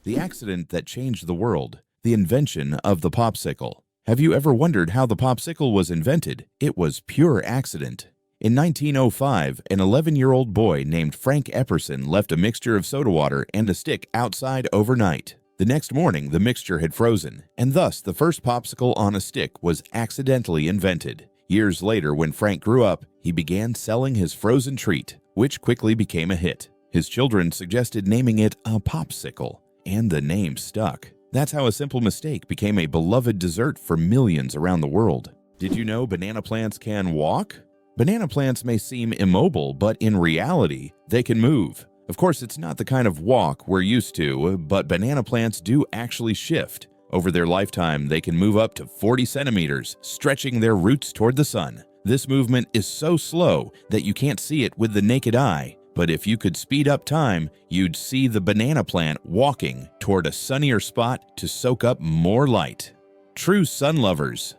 The accident that changed the world, the invention of the popsicle. Have you ever wondered how the popsicle was invented? It was pure accident. In 1905, an 11-year-old boy named Frank Epperson left a mixture of soda water and a stick outside overnight. The next morning, the mixture had frozen, and thus the first popsicle on a stick was accidentally invented. Years later, when Frank grew up, he began selling his frozen treat, which quickly became a hit. His children suggested naming it a popsicle, and the name stuck. That's how a simple mistake became a beloved dessert for millions around the world. Did you know banana plants can walk? Banana plants may seem immobile, but in reality, they can move. Of course, it's not the kind of walk we're used to, but banana plants do actually shift. Over their lifetime, they can move up to 40 centimeters, stretching their roots toward the sun. This movement is so slow that you can't see it with the naked eye. But if you could speed up time, you'd see the banana plant walking toward a sunnier spot to soak up more light. True sun lovers.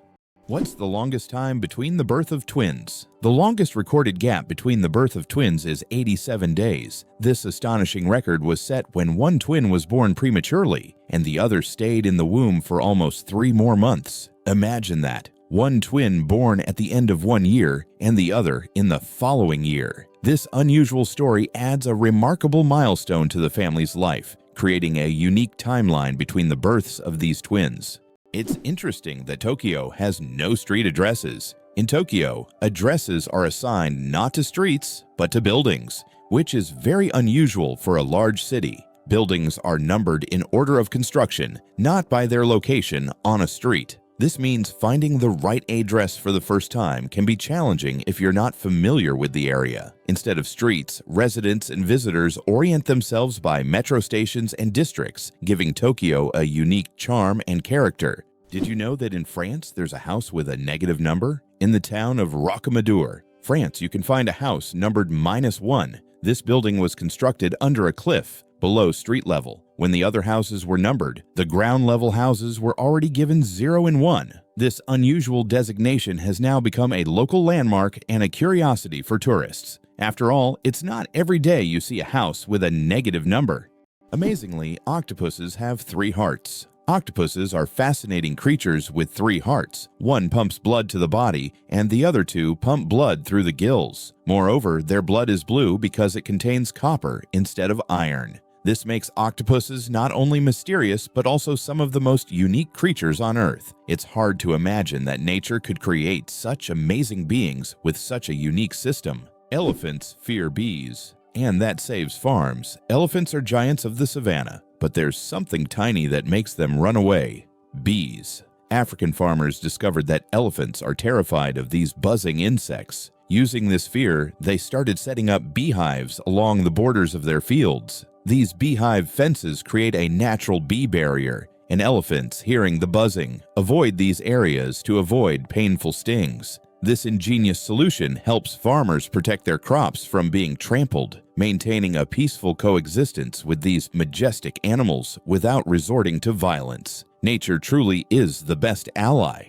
What's the longest time between the birth of twins? The longest recorded gap between the birth of twins is 87 days. This astonishing record was set when one twin was born prematurely, and the other stayed in the womb for almost 3 more months. Imagine that. One twin born at the end of 1 year, and the other in the following year. This unusual story adds a remarkable milestone to the family's life, creating a unique timeline between the births of these twins. It's interesting that Tokyo has no street addresses. In Tokyo, addresses are assigned not to streets, but to buildings, which is very unusual for a large city. Buildings are numbered in order of construction, not by their location on a street. This means finding the right address for the first time can be challenging if you're not familiar with the area. Instead of streets, residents and visitors orient themselves by metro stations and districts, giving Tokyo a unique charm and character. Did you know that in France there's a house with a negative number? In the town of Rocamadour, France, you can find a house numbered -1. This building was constructed under a cliff, below street level. When the other houses were numbered, the ground level houses were already given 0 and 1. This unusual designation has now become a local landmark and a curiosity for tourists. After all, it's not every day you see a house with a negative number. Amazingly, octopuses have 3 hearts. Octopuses are fascinating creatures with 3 hearts. One pumps blood to the body, and the other 2 pump blood through the gills. Moreover, their blood is blue because it contains copper instead of iron. This makes octopuses not only mysterious, but also some of the most unique creatures on Earth. It's hard to imagine that nature could create such amazing beings with such a unique system. Elephants fear bees, and that saves farms. Elephants are giants of the savannah, but there's something tiny that makes them run away: bees. African farmers discovered that elephants are terrified of these buzzing insects. Using this fear, they started setting up beehives along the borders of their fields. These beehive fences create a natural bee barrier, and elephants, hearing the buzzing, avoid these areas to avoid painful stings. This ingenious solution helps farmers protect their crops from being trampled, maintaining a peaceful coexistence with these majestic animals without resorting to violence. Nature truly is the best ally.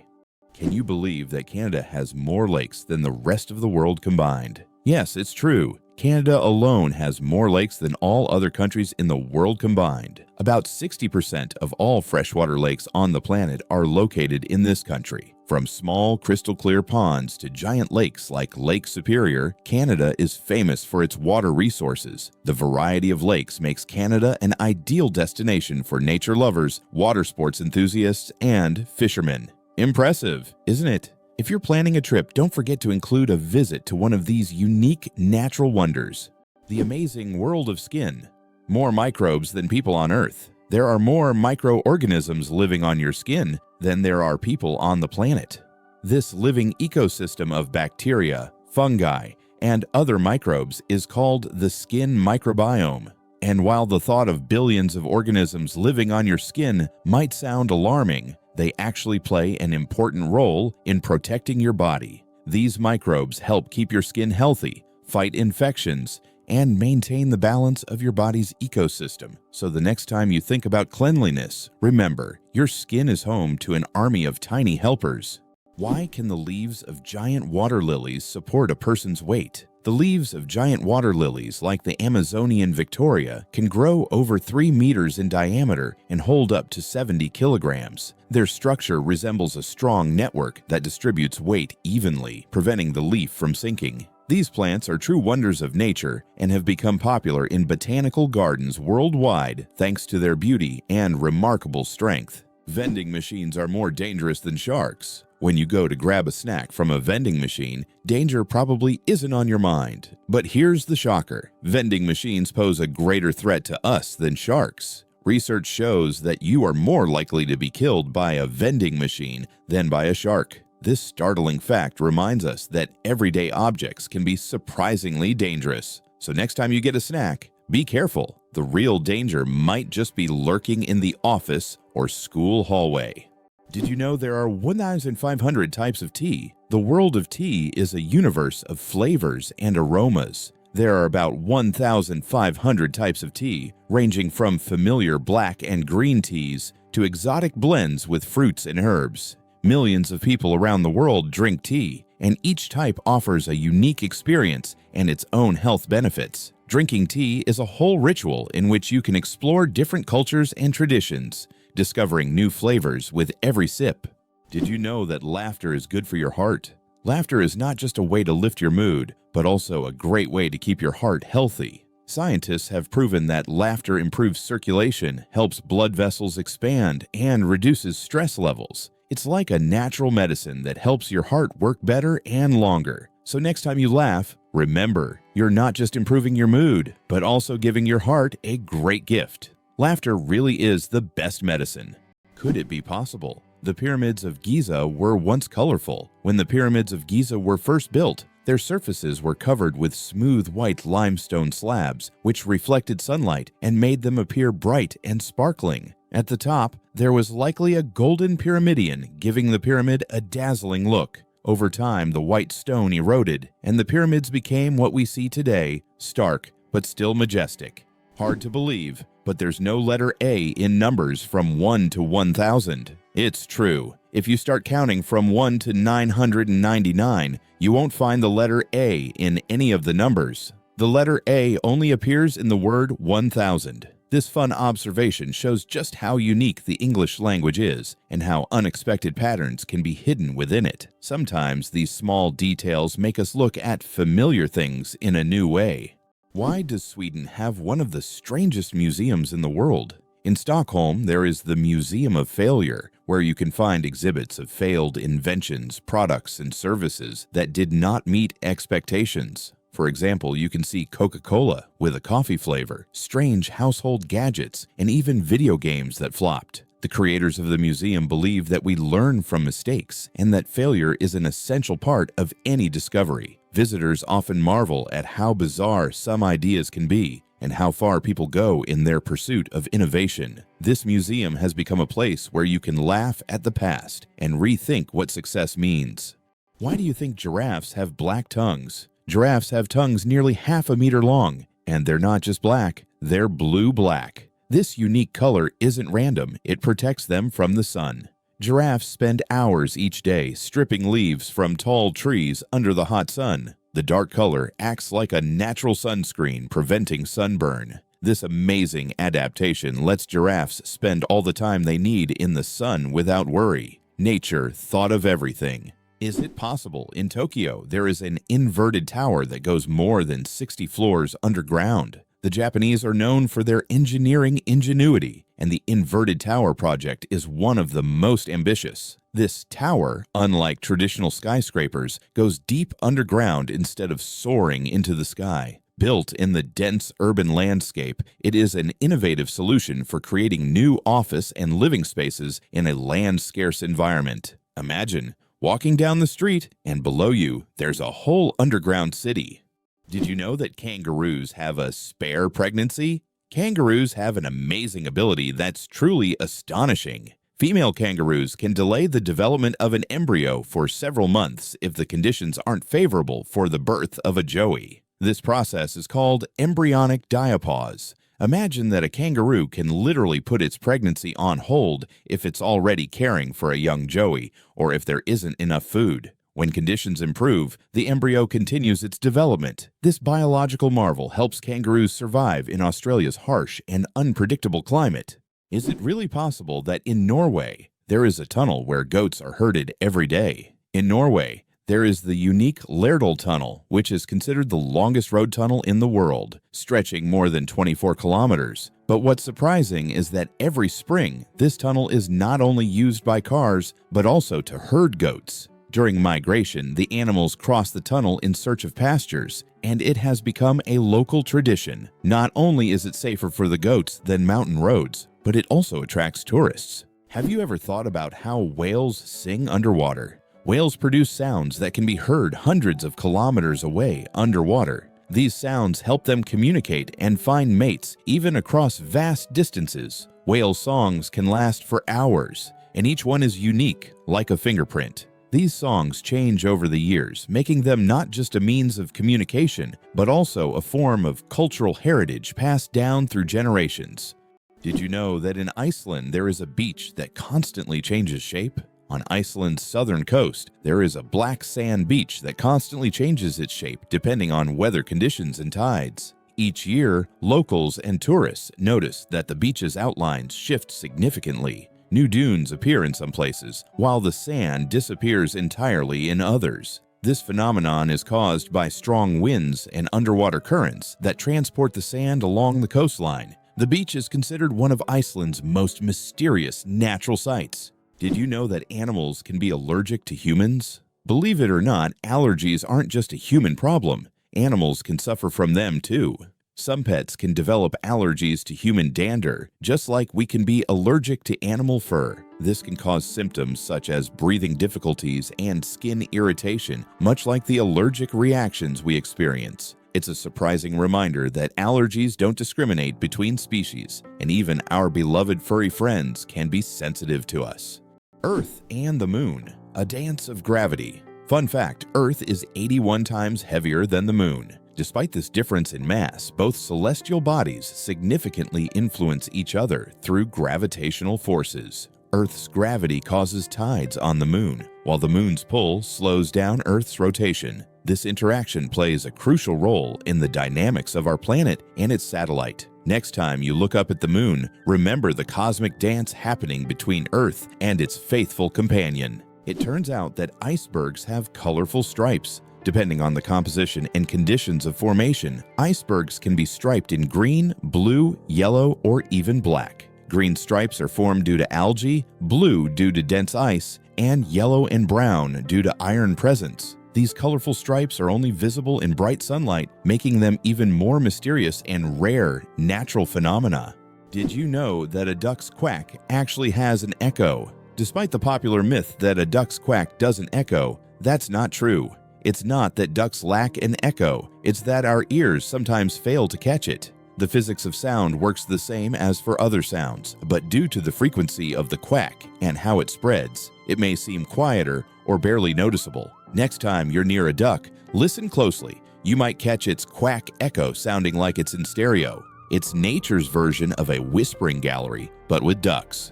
Can you believe that Canada has more lakes than the rest of the world combined? Yes, it's true. Canada alone has more lakes than all other countries in the world combined. About 60% of all freshwater lakes on the planet are located in this country. From small, crystal-clear ponds to giant lakes like Lake Superior, Canada is famous for its water resources. The variety of lakes makes Canada an ideal destination for nature lovers, water sports enthusiasts, and fishermen. Impressive, isn't it? If you're planning a trip, don't forget to include a visit to one of these unique natural wonders. The amazing world of skin. More microbes than people on Earth. There are more microorganisms living on your skin than there are people on the planet. This living ecosystem of bacteria, fungi, and other microbes is called the skin microbiome. And while the thought of billions of organisms living on your skin might sound alarming, they actually play an important role in protecting your body. These microbes help keep your skin healthy, fight infections, and maintain the balance of your body's ecosystem. So the next time you think about cleanliness, remember, your skin is home to an army of tiny helpers. Why can the leaves of giant water lilies support a person's weight? The leaves of giant water lilies like the Amazonian Victoria can grow over 3 meters in diameter and hold up to 70 kilograms. Their structure resembles a strong network that distributes weight evenly, preventing the leaf from sinking. These plants are true wonders of nature and have become popular in botanical gardens worldwide thanks to their beauty and remarkable strength. Vending machines are more dangerous than sharks. When you go to grab a snack from a vending machine, danger probably isn't on your mind. But here's the shocker. Vending machines pose a greater threat to us than sharks. Research shows that you are more likely to be killed by a vending machine than by a shark. This startling fact reminds us that everyday objects can be surprisingly dangerous. So next time you get a snack, be careful. The real danger might just be lurking in the office or school hallway. Did you know there are 1,500 types of tea? The world of tea is a universe of flavors and aromas. There are about 1,500 types of tea, ranging from familiar black and green teas to exotic blends with fruits and herbs. Millions of people around the world drink tea, and each type offers a unique experience and its own health benefits. Drinking tea is a whole ritual in which you can explore different cultures and traditions, discovering new flavors with every sip. Did you know that laughter is good for your heart? Laughter is not just a way to lift your mood, but also a great way to keep your heart healthy. Scientists have proven that laughter improves circulation, helps blood vessels expand, and reduces stress levels. It's like a natural medicine that helps your heart work better and longer. So next time you laugh, remember, you're not just improving your mood, but also giving your heart a great gift. Laughter really is the best medicine. Could it be possible? The pyramids of Giza were once colorful. When the pyramids of Giza were first built, their surfaces were covered with smooth white limestone slabs, which reflected sunlight and made them appear bright and sparkling. At the top, there was likely a golden pyramidion, giving the pyramid a dazzling look. Over time, the white stone eroded, and the pyramids became what we see today, stark but still majestic. Hard to believe, but there's no letter A in numbers from 1 to 1,000. It's true. If you start counting from 1 to 999, you won't find the letter A in any of the numbers. The letter A only appears in the word 1,000. This fun observation shows just how unique the English language is and how unexpected patterns can be hidden within it. Sometimes these small details make us look at familiar things in a new way. Why does Sweden have one of the strangest museums in the world? In Stockholm, there is the Museum of Failure, where you can find exhibits of failed inventions, products, and services that did not meet expectations. For example, you can see Coca-Cola with a coffee flavor, strange household gadgets, and even video games that flopped. The creators of the museum believe that we learn from mistakes and that failure is an essential part of any discovery. Visitors often marvel at how bizarre some ideas can be and how far people go in their pursuit of innovation. This museum has become a place where you can laugh at the past and rethink what success means. Why do you think giraffes have black tongues? Giraffes have tongues nearly half a meter long, and they're not just black, they're blue-black. This unique color isn't random, it protects them from the sun. Giraffes spend hours each day stripping leaves from tall trees under the hot sun. The dark color acts like a natural sunscreen, preventing sunburn. This amazing adaptation lets giraffes spend all the time they need in the sun without worry. Nature thought of everything. Is it possible in Tokyo there is an inverted tower that goes more than 60 floors underground? The Japanese are known for their engineering ingenuity, and the inverted tower project is one of the most ambitious. This tower, unlike traditional skyscrapers, goes deep underground instead of soaring into the sky. Built in the dense urban landscape, it is an innovative solution for creating new office and living spaces in a land-scarce environment. Imagine walking down the street, and below you, there's a whole underground city. Did you know that kangaroos have a spare pregnancy? Kangaroos have an amazing ability that's truly astonishing. Female kangaroos can delay the development of an embryo for several months if the conditions aren't favorable for the birth of a joey. This process is called embryonic diapause. Imagine that a kangaroo can literally put its pregnancy on hold if it's already caring for a young joey or if there isn't enough food. When conditions improve, the embryo continues its development. This biological marvel helps kangaroos survive in Australia's harsh and unpredictable climate. Is it really possible that in Norway, there is a tunnel where goats are herded every day? In Norway, there is the unique Lærdal Tunnel, which is considered the longest road tunnel in the world, stretching more than 24 kilometers. But what's surprising is that every spring, this tunnel is not only used by cars, but also to herd goats. During migration, the animals cross the tunnel in search of pastures, and it has become a local tradition. Not only is it safer for the goats than mountain roads, but it also attracts tourists. Have you ever thought about how whales sing underwater? Whales produce sounds that can be heard hundreds of kilometers away underwater. These sounds help them communicate and find mates even across vast distances. Whale songs can last for hours, and each one is unique, like a fingerprint. These songs change over the years, making them not just a means of communication, but also a form of cultural heritage passed down through generations. Did you know that in Iceland there is a beach that constantly changes shape? On Iceland's southern coast, there is a black sand beach that constantly changes its shape depending on weather conditions and tides. Each year, locals and tourists notice that the beach's outlines shift significantly. New dunes appear in some places, while the sand disappears entirely in others. This phenomenon is caused by strong winds and underwater currents that transport the sand along the coastline. The beach is considered one of Iceland's most mysterious natural sights. Did you know that animals can be allergic to humans? Believe it or not, allergies aren't just a human problem. Animals can suffer from them too. Some pets can develop allergies to human dander, just like we can be allergic to animal fur. This can cause symptoms such as breathing difficulties and skin irritation, much like the allergic reactions we experience. It's a surprising reminder that allergies don't discriminate between species, and even our beloved furry friends can be sensitive to us. Earth and the Moon, a dance of gravity. Fun fact, Earth is 81 times heavier than the Moon. Despite this difference in mass, both celestial bodies significantly influence each other through gravitational forces. Earth's gravity causes tides on the Moon, while the Moon's pull slows down Earth's rotation. This interaction plays a crucial role in the dynamics of our planet and its satellite. Next time you look up at the Moon, remember the cosmic dance happening between Earth and its faithful companion. It turns out that icebergs have colorful stripes. Depending on the composition and conditions of formation, icebergs can be striped in green, blue, yellow, or even black. Green stripes are formed due to algae, blue due to dense ice, and yellow and brown due to iron presence. These colorful stripes are only visible in bright sunlight, making them even more mysterious and rare natural phenomena. Did you know that a duck's quack actually has an echo? Despite the popular myth that a duck's quack doesn't echo, that's not true. It's not that ducks lack an echo, it's that our ears sometimes fail to catch it. The physics of sound works the same as for other sounds, but due to the frequency of the quack and how it spreads, it may seem quieter or barely noticeable. Next time you're near a duck, listen closely. You might catch its quack echo sounding like it's in stereo. It's nature's version of a whispering gallery, but with ducks.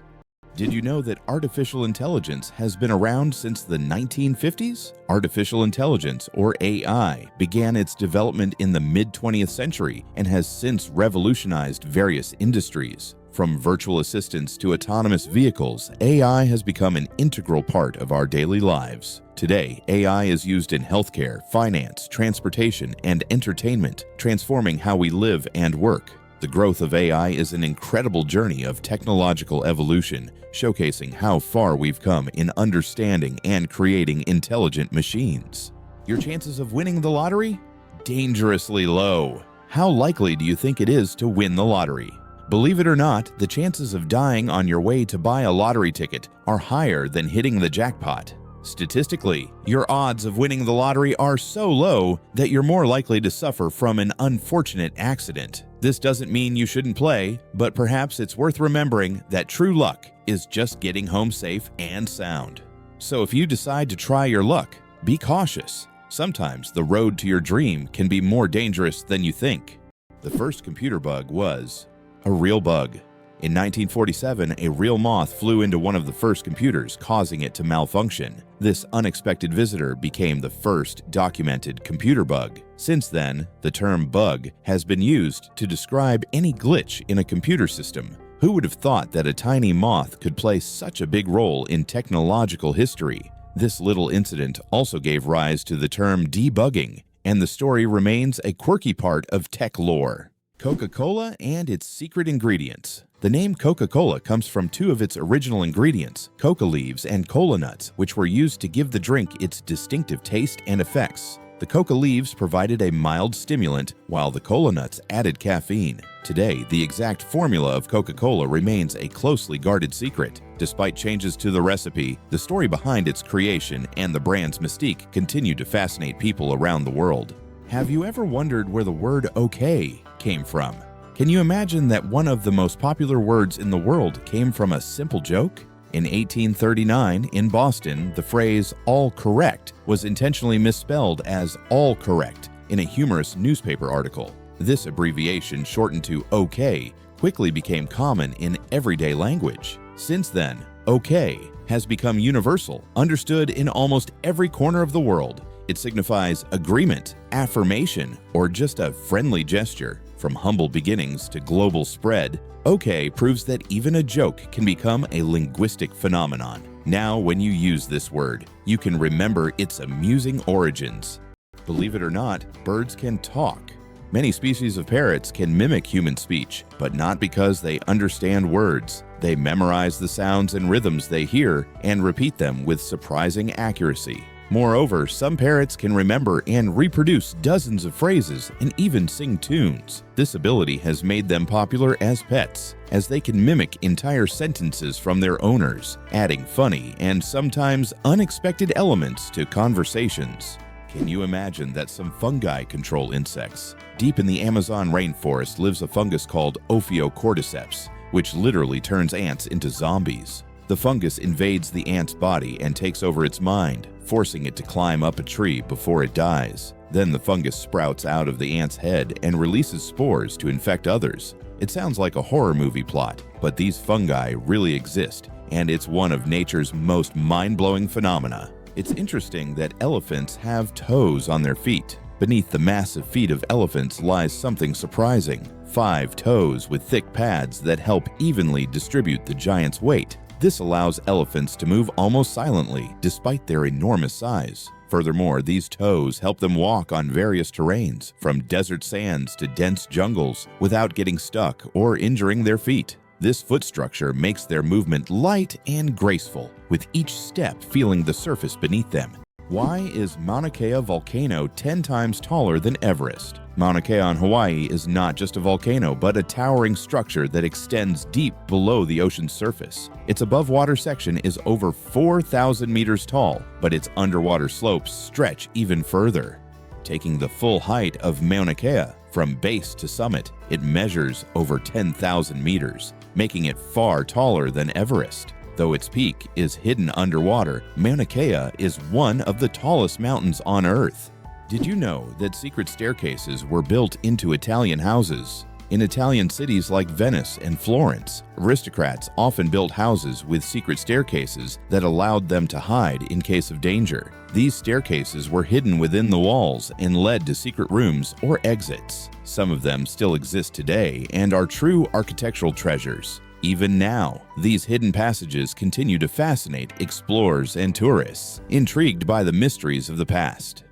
Did you know that artificial intelligence has been around since the 1950s? Artificial intelligence, or AI, began its development in the mid-20th century and has since revolutionized various industries. From virtual assistants to autonomous vehicles, AI has become an integral part of our daily lives. Today, AI is used in healthcare, finance, transportation, and entertainment, transforming how we live and work. The growth of AI is an incredible journey of technological evolution, showcasing how far we've come in understanding and creating intelligent machines. Your chances of winning the lottery? Dangerously low. How likely do you think it is to win the lottery? Believe it or not, the chances of dying on your way to buy a lottery ticket are higher than hitting the jackpot. Statistically, your odds of winning the lottery are so low that you're more likely to suffer from an unfortunate accident. This doesn't mean you shouldn't play, but perhaps it's worth remembering that true luck is just getting home safe and sound. So if you decide to try your luck, be cautious. Sometimes the road to your dream can be more dangerous than you think. The first computer bug was a real bug. In 1947, a real moth flew into one of the first computers, causing it to malfunction. This unexpected visitor became the first documented computer bug. Since then, the term bug has been used to describe any glitch in a computer system. Who would have thought that a tiny moth could play such a big role in technological history? This little incident also gave rise to the term debugging, and the story remains a quirky part of tech lore. Coca-Cola and its secret ingredients. The name Coca-Cola comes from two of its original ingredients, coca leaves and cola nuts, which were used to give the drink its distinctive taste and effects. The coca leaves provided a mild stimulant, while the cola nuts added caffeine. Today, the exact formula of Coca-Cola remains a closely guarded secret. Despite changes to the recipe, the story behind its creation and the brand's mystique continue to fascinate people around the world. Have you ever wondered where the word okay came from? Can you imagine that one of the most popular words in the world came from a simple joke? In 1839, in Boston, the phrase all correct was intentionally misspelled as all correct in a humorous newspaper article. This abbreviation, shortened to OK, quickly became common in everyday language. Since then, OK has become universal, understood in almost every corner of the world. It signifies agreement, affirmation, or just a friendly gesture. From humble beginnings to global spread, OK proves that even a joke can become a linguistic phenomenon. Now, when you use this word, you can remember its amusing origins. Believe it or not, birds can talk. Many species of parrots can mimic human speech, but not because they understand words. They memorize the sounds and rhythms they hear and repeat them with surprising accuracy. Moreover, some parrots can remember and reproduce dozens of phrases and even sing tunes. This ability has made them popular as pets, as they can mimic entire sentences from their owners, adding funny and sometimes unexpected elements to conversations. Can you imagine that some fungi control insects? Deep in the Amazon rainforest lives a fungus called Ophiocordyceps, which literally turns ants into zombies. The fungus invades the ant's body and takes over its mind, forcing it to climb up a tree before it dies. Then the fungus sprouts out of the ant's head and releases spores to infect others. It sounds like a horror movie plot, but these fungi really exist, and it's one of nature's most mind-blowing phenomena. It's interesting that elephants have toes on their feet. Beneath the massive feet of elephants lies something surprising: 5 toes with thick pads that help evenly distribute the giant's weight. This allows elephants to move almost silently despite their enormous size. Furthermore, these toes help them walk on various terrains, from desert sands to dense jungles, without getting stuck or injuring their feet. This foot structure makes their movement light and graceful, with each step feeling the surface beneath them. Why is Mauna Kea volcano 10 times taller than Everest? Mauna Kea on Hawaii is not just a volcano, but a towering structure that extends deep below the ocean's surface. Its above-water section is over 4,000 meters tall, but its underwater slopes stretch even further. Taking the full height of Mauna Kea, from base to summit, it measures over 10,000 meters, making it far taller than Everest. Though its peak is hidden underwater, Mauna Kea is one of the tallest mountains on Earth. Did you know that secret staircases were built into Italian houses? In Italian cities like Venice and Florence, aristocrats often built houses with secret staircases that allowed them to hide in case of danger. These staircases were hidden within the walls and led to secret rooms or exits. Some of them still exist today and are true architectural treasures. Even now, these hidden passages continue to fascinate explorers and tourists, intrigued by the mysteries of the past.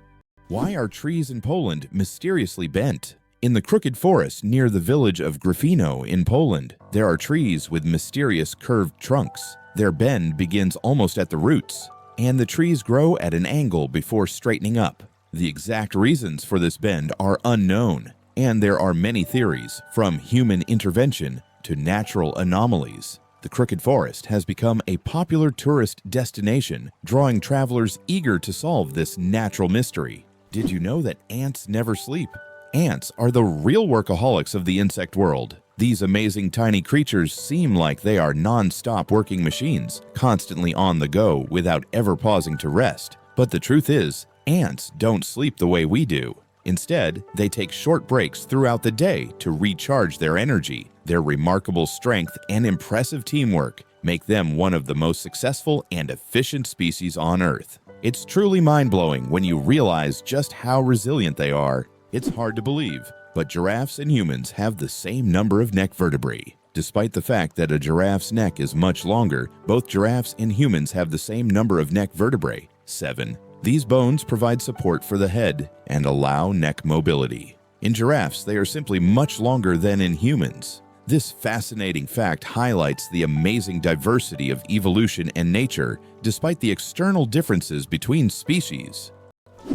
Why are trees in Poland mysteriously bent? In the crooked forest near the village of Gryfino in Poland, there are trees with mysterious curved trunks. Their bend begins almost at the roots, and the trees grow at an angle before straightening up. The exact reasons for this bend are unknown, and there are many theories, from human intervention to natural anomalies. The crooked forest has become a popular tourist destination, drawing travelers eager to solve this natural mystery. Did you know that ants never sleep? Ants are the real workaholics of the insect world. These amazing tiny creatures seem like they are non-stop working machines, constantly on the go without ever pausing to rest. But the truth is, ants don't sleep the way we do. Instead, they take short breaks throughout the day to recharge their energy. Their remarkable strength and impressive teamwork make them one of the most successful and efficient species on Earth. It's truly mind-blowing when you realize just how resilient they are. It's hard to believe, but giraffes and humans have the same number of neck vertebrae. Despite the fact that a giraffe's neck is much longer, both giraffes and humans have the same number of neck vertebrae, 7. These bones provide support for the head and allow neck mobility. In giraffes, they are simply much longer than in humans. This fascinating fact highlights the amazing diversity of evolution and nature despite the external differences between species.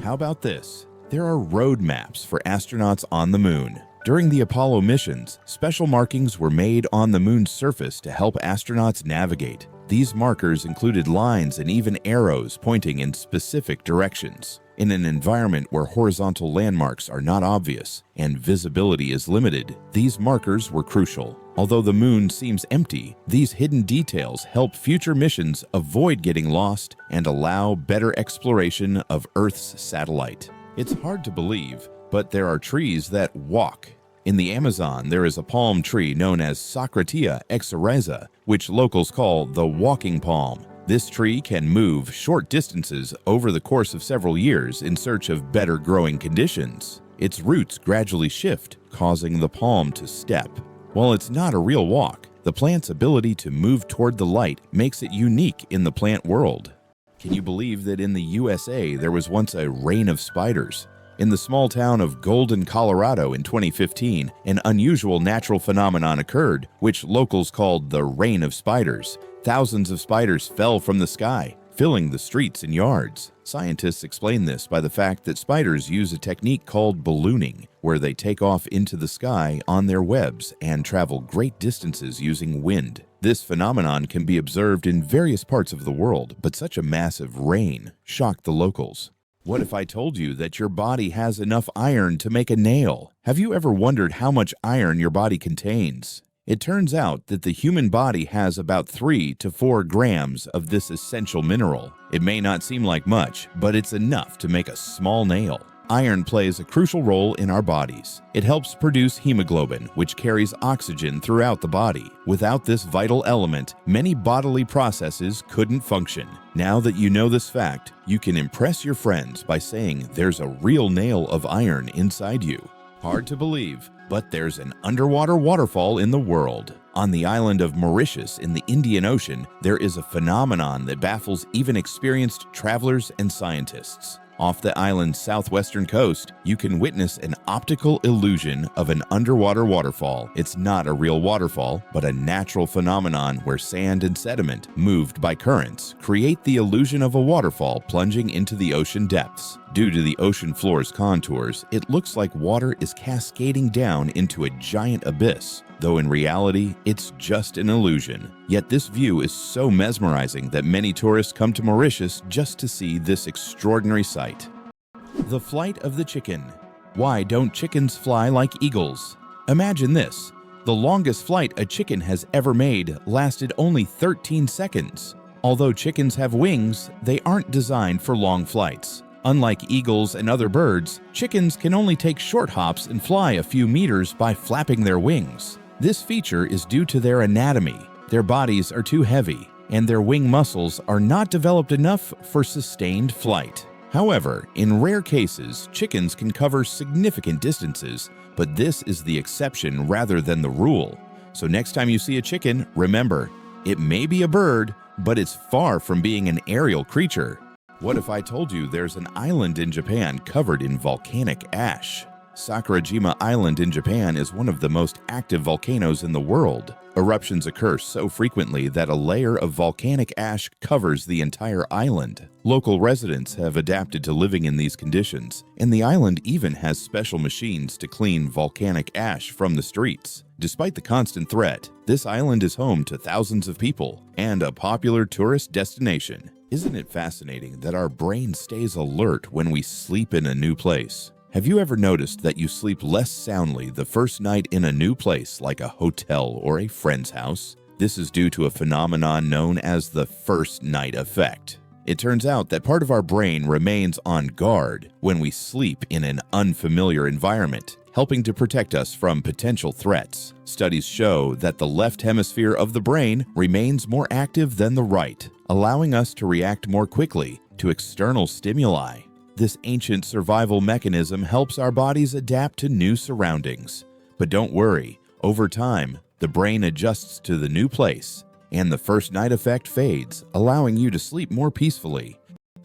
How about this? There are road maps for astronauts on the moon. During the Apollo missions, special markings were made on the moon's surface to help astronauts navigate. These markers included lines and even arrows pointing in specific directions. In an environment where horizontal landmarks are not obvious and visibility is limited, these markers were crucial. Although the moon seems empty, these hidden details help future missions avoid getting lost and allow better exploration of Earth's satellite. It's hard to believe, but there are trees that walk. In the Amazon, there is a palm tree known as Secrete exoryza, which locals call the walking palm. This tree can move short distances over the course of several years in search of better growing conditions. Its roots gradually shift, causing the palm to step. While it's not a real walk, the plant's ability to move toward the light makes it unique in the plant world. Can you believe that in the USA there was once a rain of spiders? In the small town of Golden, Colorado in 2015, an unusual natural phenomenon occurred, which locals called the rain of spiders. Thousands of spiders fell from the sky, filling the streets and yards. Scientists explain this by the fact that spiders use a technique called ballooning, where they take off into the sky on their webs and travel great distances using wind. This phenomenon can be observed in various parts of the world, but such a massive rain shocked the locals. What if I told you that your body has enough iron to make a nail? Have you ever wondered how much iron your body contains? It turns out that the human body has about 3 to 4 grams of this essential mineral. It may not seem like much, but it's enough to make a small nail. Iron plays a crucial role in our bodies. It helps produce hemoglobin, which carries oxygen throughout the body. Without this vital element, many bodily processes couldn't function. Now that you know this fact, you can impress your friends by saying there's a real nail of iron inside you. Hard to believe, but there's an underwater waterfall in the world. On the island of Mauritius in the Indian Ocean, there is a phenomenon that baffles even experienced travelers and scientists. Off the island's southwestern coast, you can witness an optical illusion of an underwater waterfall. It's not a real waterfall, but a natural phenomenon where sand and sediment, moved by currents, create the illusion of a waterfall plunging into the ocean depths. Due to the ocean floor's contours, it looks like water is cascading down into a giant abyss, though in reality, it's just an illusion. Yet this view is so mesmerizing that many tourists come to Mauritius just to see this extraordinary sight. The flight of the chicken. Why don't chickens fly like eagles? Imagine this. The longest flight a chicken has ever made lasted only 13 seconds. Although chickens have wings, they aren't designed for long flights. Unlike eagles and other birds, chickens can only take short hops and fly a few meters by flapping their wings. This feature is due to their anatomy. Their bodies are too heavy, and their wing muscles are not developed enough for sustained flight. However, in rare cases, chickens can cover significant distances, but this is the exception rather than the rule. So next time you see a chicken, remember, it may be a bird, but it's far from being an aerial creature. What if I told you there's an island in Japan covered in volcanic ash? Sakurajima Island in Japan is one of the most active volcanoes in the world. Eruptions occur so frequently that a layer of volcanic ash covers the entire island. Local residents have adapted to living in these conditions, and the island even has special machines to clean volcanic ash from the streets. Despite the constant threat, this island is home to thousands of people and a popular tourist destination. Isn't it fascinating that our brain stays alert when we sleep in a new place? Have you ever noticed that you sleep less soundly the first night in a new place like a hotel or a friend's house? This is due to a phenomenon known as the first night effect. It turns out that part of our brain remains on guard when we sleep in an unfamiliar environment, helping to protect us from potential threats. Studies show that the left hemisphere of the brain remains more active than the right, allowing us to react more quickly to external stimuli. This ancient survival mechanism helps our bodies adapt to new surroundings. But don't worry, over time, the brain adjusts to the new place, and the first night effect fades, allowing you to sleep more peacefully.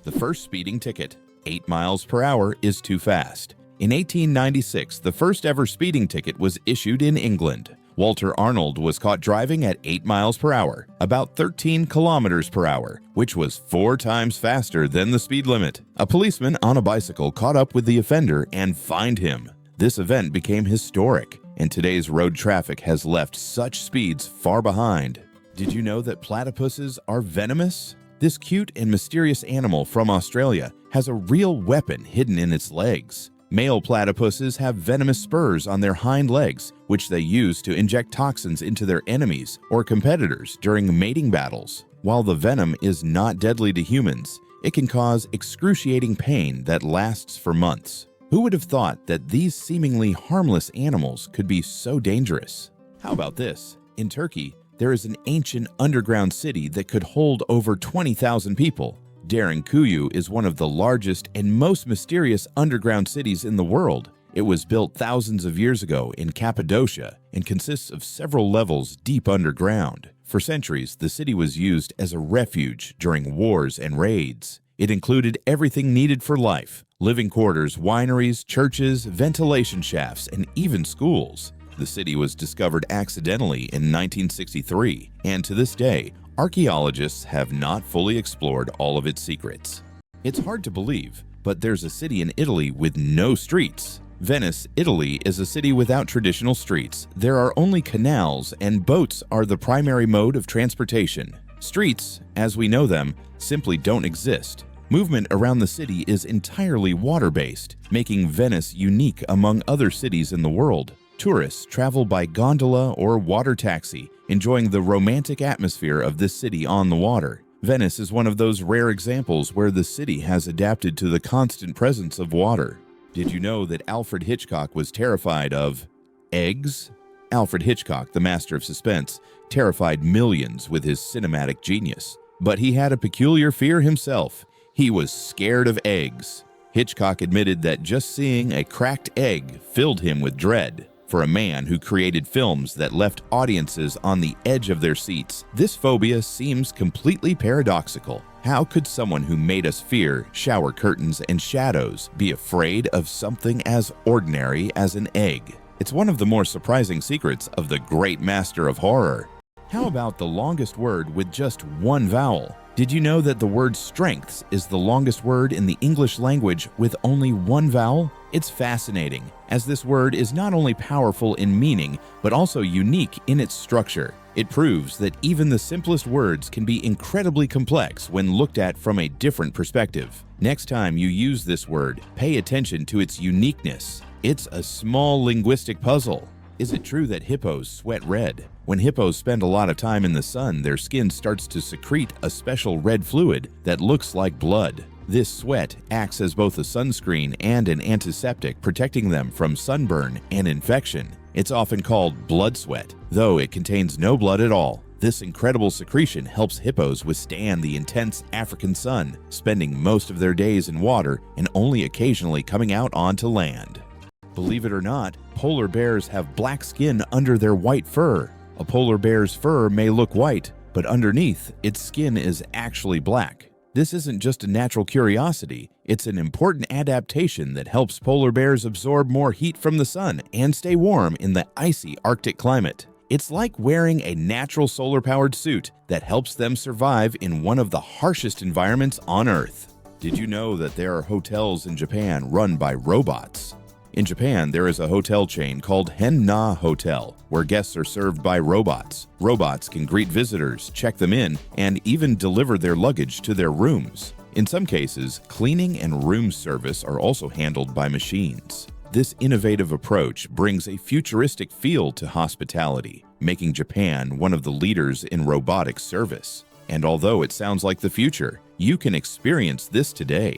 The first speeding ticket, 8 miles per hour, is too fast. In 1896, the first ever speeding ticket was issued in England. Walter Arnold was caught driving at 8 miles per hour, about 13 kilometers per hour, which was 4 times faster than the speed limit. A policeman on a bicycle caught up with the offender and fined him. This event became historic, and today's road traffic has left such speeds far behind. Did you know that platypuses are venomous? This cute and mysterious animal from Australia has a real weapon hidden in its legs. Male platypuses have venomous spurs on their hind legs, which they use to inject toxins into their enemies or competitors during mating battles. While the venom is not deadly to humans, it can cause excruciating pain that lasts for months. Who would have thought that these seemingly harmless animals could be so dangerous? How about this? In Turkey, there is an ancient underground city that could hold over 20,000 people. Derinkuyu is one of the largest and most mysterious underground cities in the world. It was built thousands of years ago in Cappadocia and consists of several levels deep underground. For centuries, the city was used as a refuge during wars and raids. It included everything needed for life: living quarters, wineries, churches, ventilation shafts, and even schools. The city was discovered accidentally in 1963, and to this day, archaeologists have not fully explored all of its secrets. It's hard to believe, but there's a city in Italy with no streets. Venice, Italy is a city without traditional streets. There are only canals, and boats are the primary mode of transportation. Streets, as we know them, simply don't exist. Movement around the city is entirely water-based, making Venice unique among other cities in the world. Tourists travel by gondola or water taxi, enjoying the romantic atmosphere of this city on the water. Venice is one of those rare examples where the city has adapted to the constant presence of water. Did you know that Alfred Hitchcock was terrified of eggs? Alfred Hitchcock, the master of suspense, terrified millions with his cinematic genius. But he had a peculiar fear himself. He was scared of eggs. Hitchcock admitted that just seeing a cracked egg filled him with dread. For a man who created films that left audiences on the edge of their seats, this phobia seems completely paradoxical. How could someone who made us fear shower curtains and shadows be afraid of something as ordinary as an egg? It's one of the more surprising secrets of the great master of horror. How about the longest word with just one vowel? Did you know that the word strengths is the longest word in the English language with only one vowel? It's fascinating, as this word is not only powerful in meaning, but also unique in its structure. It proves that even the simplest words can be incredibly complex when looked at from a different perspective. Next time you use this word, pay attention to its uniqueness. It's a small linguistic puzzle. Is it true that hippos sweat red? When hippos spend a lot of time in the sun, their skin starts to secrete a special red fluid that looks like blood. This sweat acts as both a sunscreen and an antiseptic, protecting them from sunburn and infection. It's often called blood sweat, though it contains no blood at all. This incredible secretion helps hippos withstand the intense African sun, spending most of their days in water and only occasionally coming out onto land. Believe it or not, polar bears have black skin under their white fur. A polar bear's fur may look white, but underneath, its skin is actually black. This isn't just a natural curiosity, it's an important adaptation that helps polar bears absorb more heat from the sun and stay warm in the icy Arctic climate. It's like wearing a natural solar-powered suit that helps them survive in one of the harshest environments on Earth. Did you know that there are hotels in Japan run by robots? In Japan, there is a hotel chain called Hen-Na Hotel, where guests are served by robots. Robots can greet visitors, check them in, and even deliver their luggage to their rooms. In some cases, cleaning and room service are also handled by machines. This innovative approach brings a futuristic feel to hospitality, making Japan one of the leaders in robotic service. And although it sounds like the future, you can experience this today.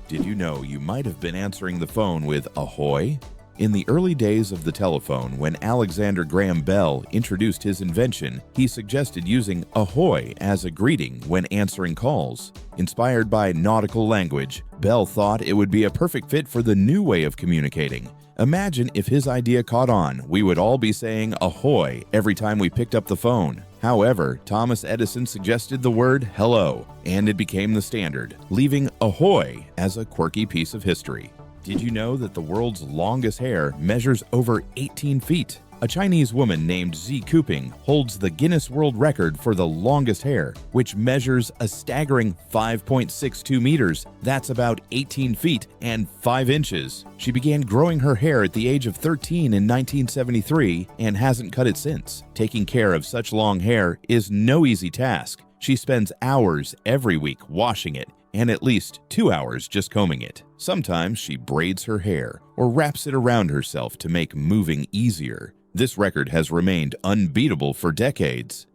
Did you know you might have been answering the phone with Ahoy? In the early days of the telephone, when Alexander Graham Bell introduced his invention, he suggested using ahoy as a greeting when answering calls. Inspired by nautical language, Bell thought it would be a perfect fit for the new way of communicating. Imagine if his idea caught on, we would all be saying ahoy every time we picked up the phone. However, Thomas Edison suggested the word hello, and it became the standard, leaving ahoy as a quirky piece of history. Did you know that the world's longest hair measures over 18 feet? A Chinese woman named Zi Kuping holds the Guinness World Record for the longest hair, which measures a staggering 5.62 meters. That's about 18 feet and 5 inches. She began growing her hair at the age of 13 in 1973 and hasn't cut it since. Taking care of such long hair is no easy task. She spends hours every week washing it, and at least 2 hours just combing it. Sometimes she braids her hair or wraps it around herself to make moving easier. This record has remained unbeatable for decades.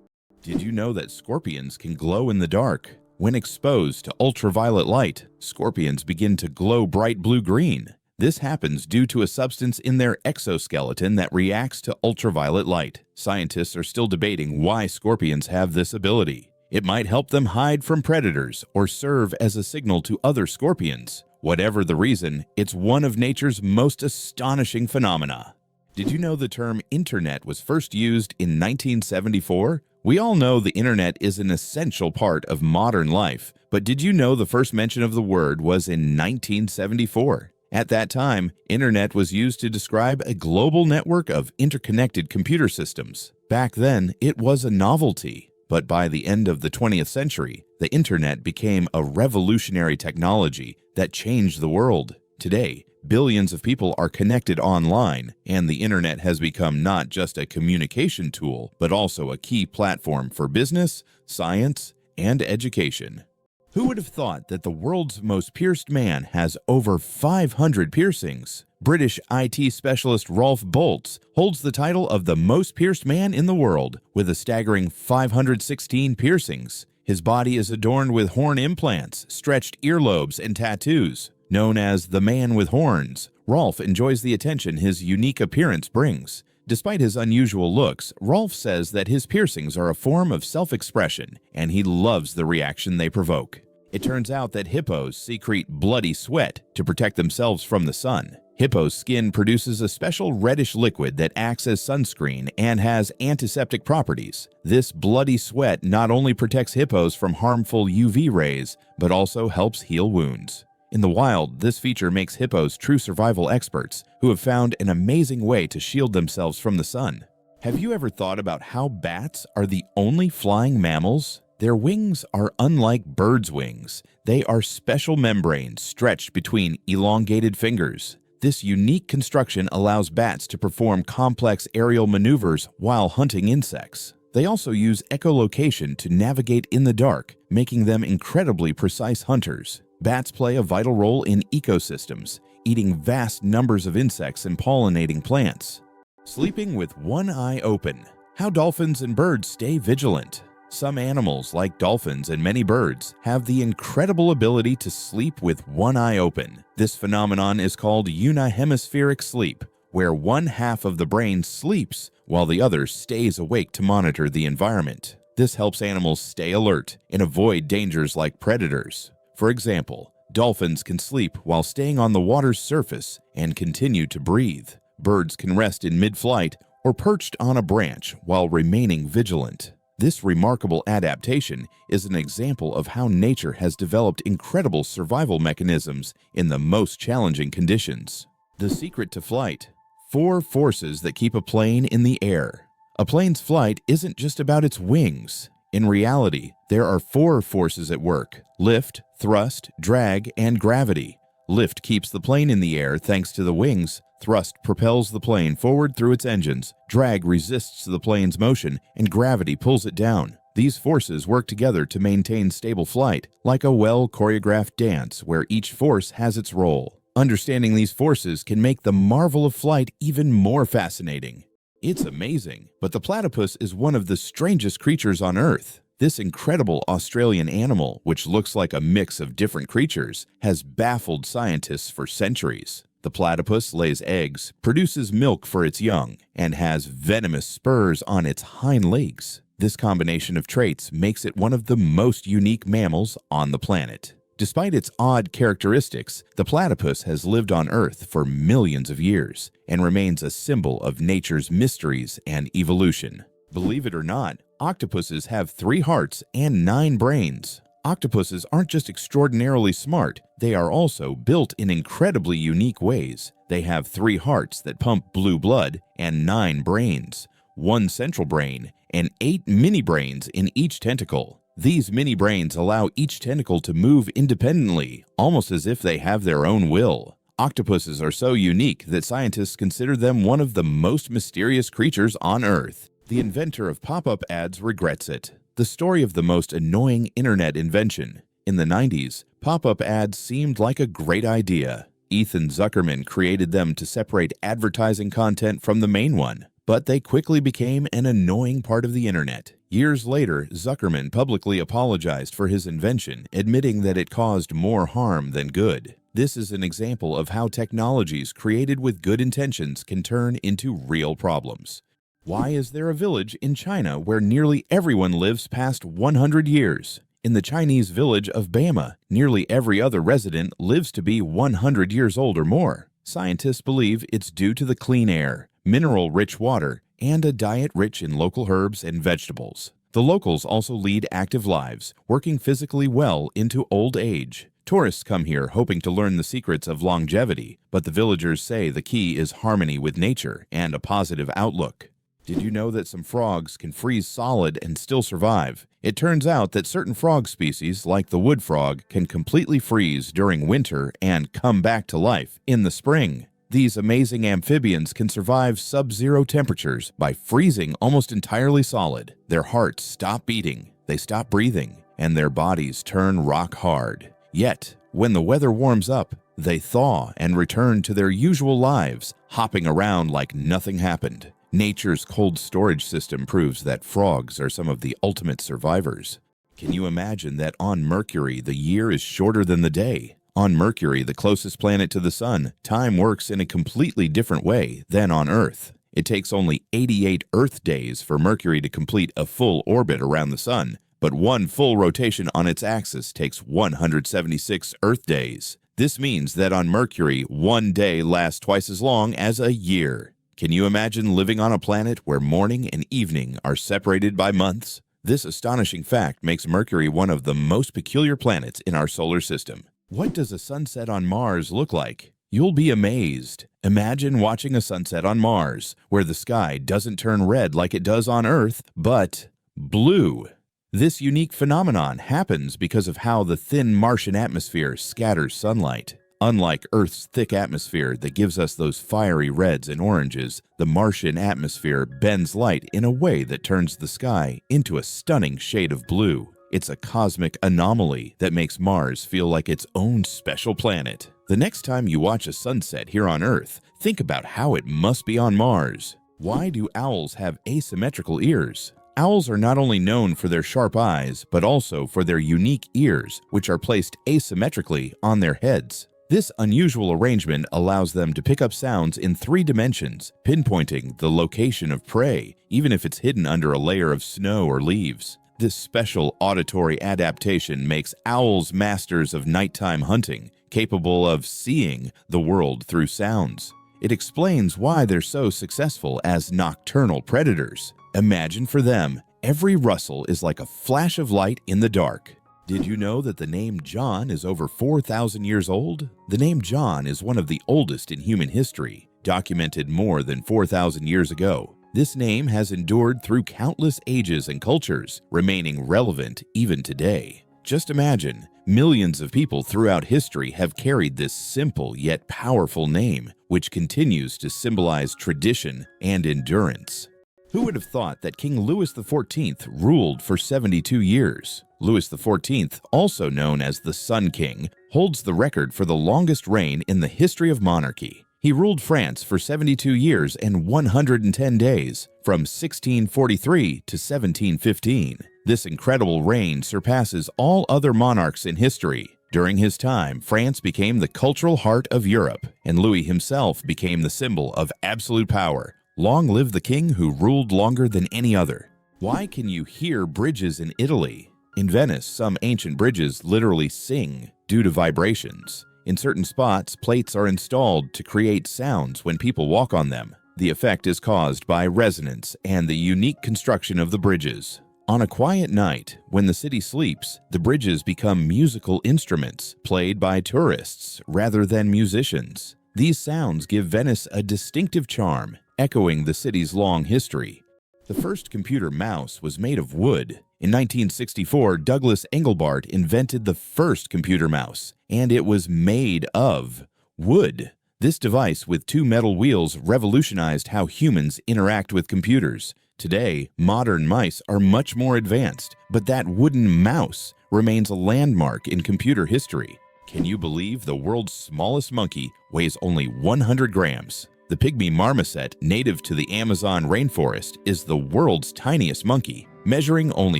Did you know that scorpions can glow in the dark? When exposed to ultraviolet light, scorpions begin to glow bright blue-green. This happens due to a substance in their exoskeleton that reacts to ultraviolet light. Scientists are still debating why scorpions have this ability. It might help them hide from predators or serve as a signal to other scorpions. Whatever the reason, it's one of nature's most astonishing phenomena. Did you know the term internet was first used in 1974? We all know the internet is an essential part of modern life, but did you know the first mention of the word was in 1974? At that time, internet was used to describe a global network of interconnected computer systems. Back then, it was a novelty. But by the end of the 20th century, the internet became a revolutionary technology that changed the world. Today, billions of people are connected online, and the internet has become not just a communication tool, but also a key platform for business, science, and education. Who would have thought that the world's most pierced man has over 500 piercings? British IT specialist Rolf Boltz holds the title of the most pierced man in the world, with a staggering 516 piercings. His body is adorned with horn implants, stretched earlobes, and tattoos. Known as the man with horns, Rolf enjoys the attention his unique appearance brings. Despite his unusual looks, Rolf says that his piercings are a form of self-expression, and he loves the reaction they provoke. It turns out that hippos secrete bloody sweat to protect themselves from the sun. Hippo's skin produces a special reddish liquid that acts as sunscreen and has antiseptic properties. This bloody sweat not only protects hippos from harmful UV rays, but also helps heal wounds. In the wild, this feature makes hippos true survival experts who have found an amazing way to shield themselves from the sun. Have you ever thought about how bats are the only flying mammals? Their wings are unlike birds' wings. They are special membranes stretched between elongated fingers. This unique construction allows bats to perform complex aerial maneuvers while hunting insects. They also use echolocation to navigate in the dark, making them incredibly precise hunters. Bats play a vital role in ecosystems, eating vast numbers of insects and pollinating plants. Sleeping with one eye open. How dolphins and birds stay vigilant. Some animals, like dolphins and many birds, have the incredible ability to sleep with one eye open. This phenomenon is called unihemispheric sleep, where one half of the brain sleeps while the other stays awake to monitor the environment. This helps animals stay alert and avoid dangers like predators. For example, dolphins can sleep while staying on the water's surface and continue to breathe. Birds can rest in mid-flight or perched on a branch while remaining vigilant. This remarkable adaptation is an example of how nature has developed incredible survival mechanisms in the most challenging conditions. The secret to flight. 4 forces that keep a plane in the air. A plane's flight isn't just about its wings. In reality, there are 4 forces at work: lift, thrust, drag, and gravity. Lift keeps the plane in the air thanks to the wings. Thrust propels the plane forward through its engines. Drag resists the plane's motion, and gravity pulls it down. These forces work together to maintain stable flight, like a well-choreographed dance where each force has its role. Understanding these forces can make the marvel of flight even more fascinating. It's amazing, but the platypus is one of the strangest creatures on Earth. This incredible Australian animal, which looks like a mix of different creatures, has baffled scientists for centuries. The platypus lays eggs, produces milk for its young, and has venomous spurs on its hind legs. This combination of traits makes it one of the most unique mammals on the planet. Despite its odd characteristics, the platypus has lived on Earth for millions of years and remains a symbol of nature's mysteries and evolution. Believe it or not, octopuses have 3 hearts and 9 brains. Octopuses aren't just extraordinarily smart, they are also built in incredibly unique ways. They have 3 hearts that pump blue blood and 9 brains, 1 central brain, and 8 mini brains in each tentacle. These mini brains allow each tentacle to move independently, almost as if they have their own will. Octopuses are so unique that scientists consider them one of the most mysterious creatures on Earth. The inventor of pop-up ads regrets it. The story of the most annoying internet invention. In the 90s, pop-up ads seemed like a great idea. Ethan Zuckerman created them to separate advertising content from the main one, but they quickly became an annoying part of the internet. Years later, Zuckerman publicly apologized for his invention, admitting that it caused more harm than good. This is an example of how technologies created with good intentions can turn into real problems. Why is there a village in China where nearly everyone lives past 100 years? In the Chinese village of Bama, nearly every other resident lives to be 100 years old or more. Scientists believe it's due to the clean air, mineral-rich water, and a diet rich in local herbs and vegetables. The locals also lead active lives, working physically well into old age. Tourists come here hoping to learn the secrets of longevity, but the villagers say the key is harmony with nature and a positive outlook. Did you know that some frogs can freeze solid and still survive? It turns out that certain frog species, like the wood frog, can completely freeze during winter and come back to life in the spring. These amazing amphibians can survive sub-zero temperatures by freezing almost entirely solid. Their hearts stop beating, they stop breathing, and their bodies turn rock hard. Yet, when the weather warms up, they thaw and return to their usual lives, hopping around like nothing happened. Nature's cold storage system proves that frogs are some of the ultimate survivors. Can you imagine that on Mercury the year is shorter than the day? On Mercury, the closest planet to the Sun, time works in a completely different way than on Earth. It takes only 88 Earth days for Mercury to complete a full orbit around the Sun, but one full rotation on its axis takes 176 Earth days. This means that on Mercury, one day lasts twice as long as a year. Can you imagine living on a planet where morning and evening are separated by months? This astonishing fact makes Mercury one of the most peculiar planets in our solar system. What does a sunset on Mars look like? You'll be amazed. Imagine watching a sunset on Mars, where the sky doesn't turn red like it does on Earth, but blue. This unique phenomenon happens because of how the thin Martian atmosphere scatters sunlight. Unlike Earth's thick atmosphere that gives us those fiery reds and oranges, the Martian atmosphere bends light in a way that turns the sky into a stunning shade of blue. It's a cosmic anomaly that makes Mars feel like its own special planet. The next time you watch a sunset here on Earth, think about how it must be on Mars. Why do owls have asymmetrical ears? Owls are not only known for their sharp eyes, but also for their unique ears, which are placed asymmetrically on their heads. This unusual arrangement allows them to pick up sounds in 3 dimensions, pinpointing the location of prey, even if it's hidden under a layer of snow or leaves. This special auditory adaptation makes owls masters of nighttime hunting, capable of seeing the world through sounds. It explains why they're so successful as nocturnal predators. Imagine for them, every rustle is like a flash of light in the dark. Did you know that the name John is over 4,000 years old? The name John is one of the oldest in human history, documented more than 4,000 years ago. This name has endured through countless ages and cultures, remaining relevant even today. Just imagine, millions of people throughout history have carried this simple yet powerful name, which continues to symbolize tradition and endurance. Who would have thought that King Louis XIV ruled for 72 years? Louis XIV, also known as the Sun King, holds the record for the longest reign in the history of monarchy. He ruled France for 72 years and 110 days, from 1643 to 1715. This incredible reign surpasses all other monarchs in history. During his time, France became the cultural heart of Europe, and Louis himself became the symbol of absolute power. Long live the king who ruled longer than any other. Why can you hear bridges in Italy? In Venice, some ancient bridges literally sing due to vibrations. In certain spots, plates are installed to create sounds when people walk on them. The effect is caused by resonance and the unique construction of the bridges. On a quiet night, when the city sleeps, the bridges become musical instruments played by tourists rather than musicians. These sounds give Venice a distinctive charm, echoing the city's long history. The first computer mouse was made of wood. In 1964, Douglas Engelbart invented the first computer mouse, and it was made of wood. This device with two metal wheels revolutionized how humans interact with computers. Today, modern mice are much more advanced, but that wooden mouse remains a landmark in computer history. Can you believe the world's smallest monkey weighs only 100 grams? The pygmy marmoset, native to the Amazon rainforest, is the world's tiniest monkey. Measuring only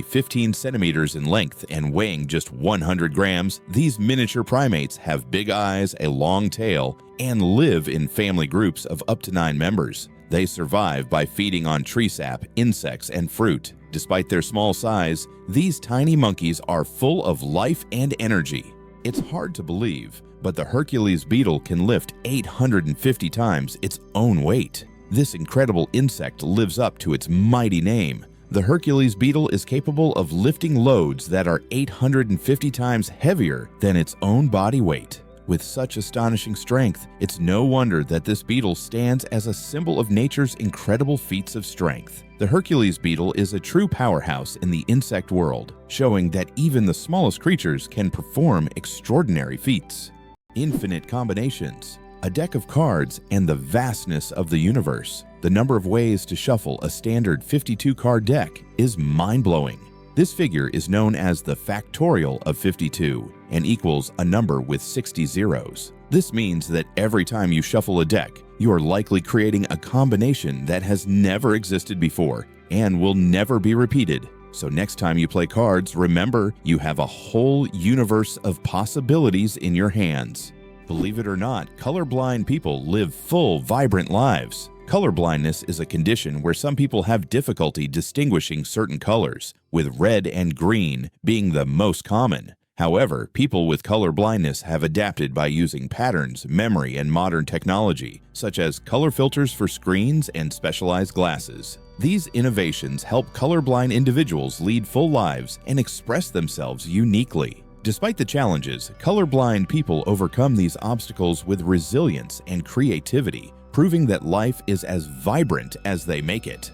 15 centimeters in length and weighing just 100 grams, these miniature primates have big eyes, a long tail, and live in family groups of up to 9 members. They survive by feeding on tree sap, insects, and fruit. Despite their small size, these tiny monkeys are full of life and energy. It's hard to believe, but the Hercules beetle can lift 850 times its own weight. This incredible insect lives up to its mighty name. The Hercules beetle is capable of lifting loads that are 850 times heavier than its own body weight. With such astonishing strength, it's no wonder that this beetle stands as a symbol of nature's incredible feats of strength. The Hercules beetle is a true powerhouse in the insect world, showing that even the smallest creatures can perform extraordinary feats. Infinite combinations, a deck of cards, and the vastness of the universe. The number of ways to shuffle a standard 52-card deck is mind-blowing. This figure is known as the factorial of 52 and equals a number with 60 zeros. This means that every time you shuffle a deck, you are likely creating a combination that has never existed before and will never be repeated. So next time you play cards, remember you have a whole universe of possibilities in your hands. Believe it or not, colorblind people live full, vibrant lives. Colorblindness is a condition where some people have difficulty distinguishing certain colors, with red and green being the most common. However, people with color blindness have adapted by using patterns, memory, and modern technology, such as color filters for screens and specialized glasses. These innovations help colorblind individuals lead full lives and express themselves uniquely. Despite the challenges, colorblind people overcome these obstacles with resilience and creativity, proving that life is as vibrant as they make it.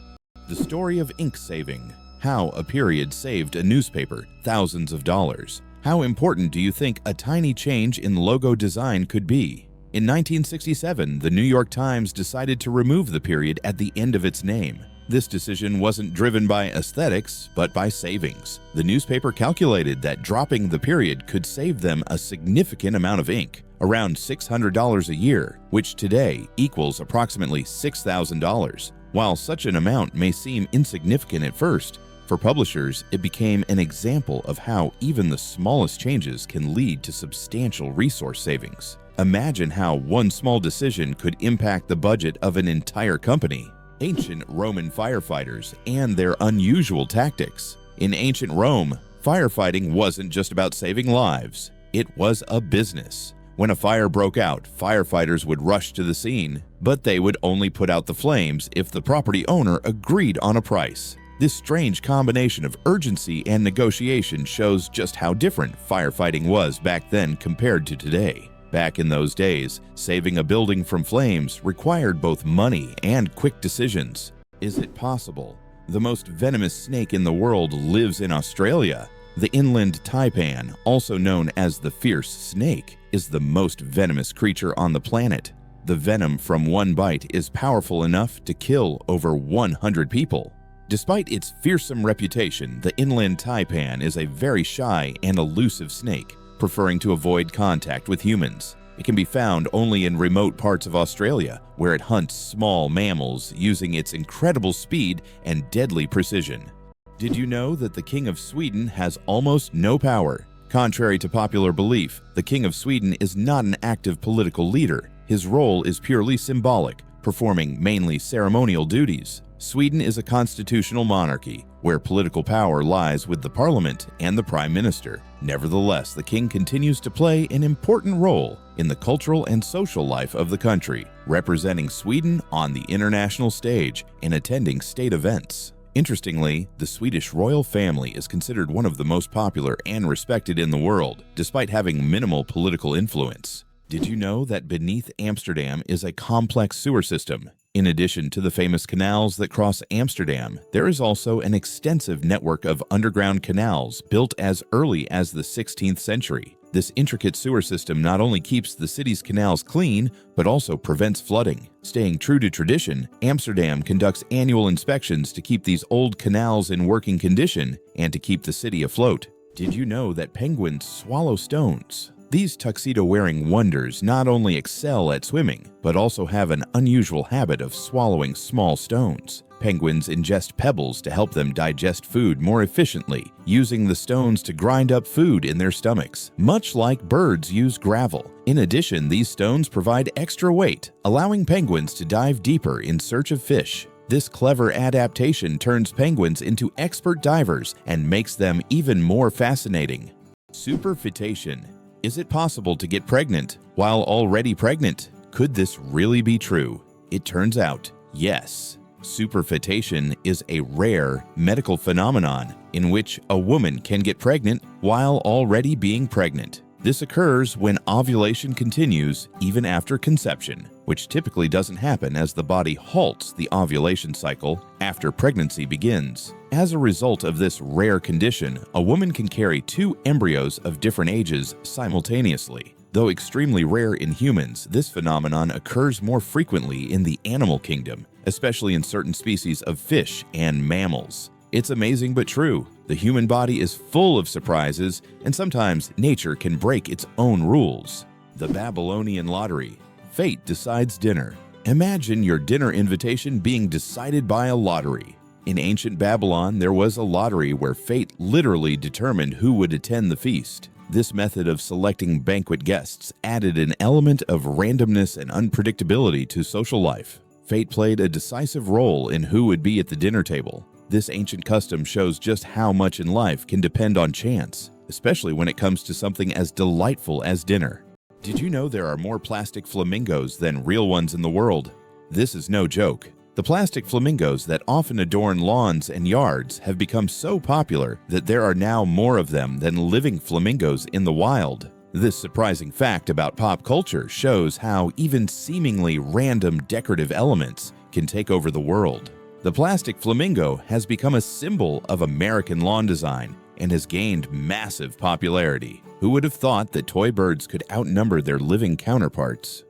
The story of ink saving. How a period saved a newspaper thousands of dollars. How important do you think a tiny change in logo design could be? In 1967, the New York Times decided to remove the period at the end of its name. This decision wasn't driven by aesthetics, but by savings. The newspaper calculated that dropping the period could save them a significant amount of ink, around $600 a year, which today equals approximately $6,000. While such an amount may seem insignificant at first, for publishers, it became an example of how even the smallest changes can lead to substantial resource savings. Imagine how one small decision could impact the budget of an entire company. Ancient Roman firefighters and their unusual tactics. In ancient Rome, firefighting wasn't just about saving lives, it was a business. When a fire broke out, firefighters would rush to the scene, but they would only put out the flames if the property owner agreed on a price. This strange combination of urgency and negotiation shows just how different firefighting was back then compared to today. Back in those days, saving a building from flames required both money and quick decisions. Is it possible? The most venomous snake in the world lives in Australia. The inland taipan, also known as the fierce snake, is the most venomous creature on the planet. The venom from one bite is powerful enough to kill over 100 people. Despite its fearsome reputation, the inland taipan is a very shy and elusive snake, preferring to avoid contact with humans. It can be found only in remote parts of Australia, where it hunts small mammals using its incredible speed and deadly precision. Did you know that the King of Sweden has almost no power? Contrary to popular belief, the King of Sweden is not an active political leader. His role is purely symbolic, performing mainly ceremonial duties. Sweden is a constitutional monarchy, where political power lies with the parliament and the prime minister. Nevertheless, the king continues to play an important role in the cultural and social life of the country, representing Sweden on the international stage and attending state events. Interestingly, the Swedish royal family is considered one of the most popular and respected in the world, despite having minimal political influence. Did you know that beneath Amsterdam is a complex sewer system? In addition to the famous canals that cross Amsterdam, there is also an extensive network of underground canals built as early as the 16th century. This intricate sewer system not only keeps the city's canals clean, but also prevents flooding. Staying true to tradition, Amsterdam conducts annual inspections to keep these old canals in working condition and to keep the city afloat. Did you know that penguins swallow stones? These tuxedo-wearing wonders not only excel at swimming, but also have an unusual habit of swallowing small stones. Penguins ingest pebbles to help them digest food more efficiently, using the stones to grind up food in their stomachs, much like birds use gravel. In addition, these stones provide extra weight, allowing penguins to dive deeper in search of fish. This clever adaptation turns penguins into expert divers and makes them even more fascinating. Superfetation. Is it possible to get pregnant while already pregnant? Could this really be true? It turns out, yes. Superfetation is a rare medical phenomenon in which a woman can get pregnant while already being pregnant. This occurs when ovulation continues even after conception, which typically doesn't happen as the body halts the ovulation cycle after pregnancy begins. As a result of this rare condition, a woman can carry two embryos of different ages simultaneously. Though extremely rare in humans, this phenomenon occurs more frequently in the animal kingdom, especially in certain species of fish and mammals. It's amazing but true. The human body is full of surprises, and sometimes nature can break its own rules. The Babylonian lottery. Fate decides dinner. Imagine your dinner invitation being decided by a lottery. In ancient Babylon, there was a lottery where fate literally determined who would attend the feast. This method of selecting banquet guests added an element of randomness and unpredictability to social life. Fate played a decisive role in who would be at the dinner table. This ancient custom shows just how much in life can depend on chance, especially when it comes to something as delightful as dinner. Did you know there are more plastic flamingos than real ones in the world? This is no joke. The plastic flamingos that often adorn lawns and yards have become so popular that there are now more of them than living flamingos in the wild. This surprising fact about pop culture shows how even seemingly random decorative elements can take over the world. The plastic flamingo has become a symbol of American lawn design and has gained massive popularity. Who would have thought that toy birds could outnumber their living counterparts?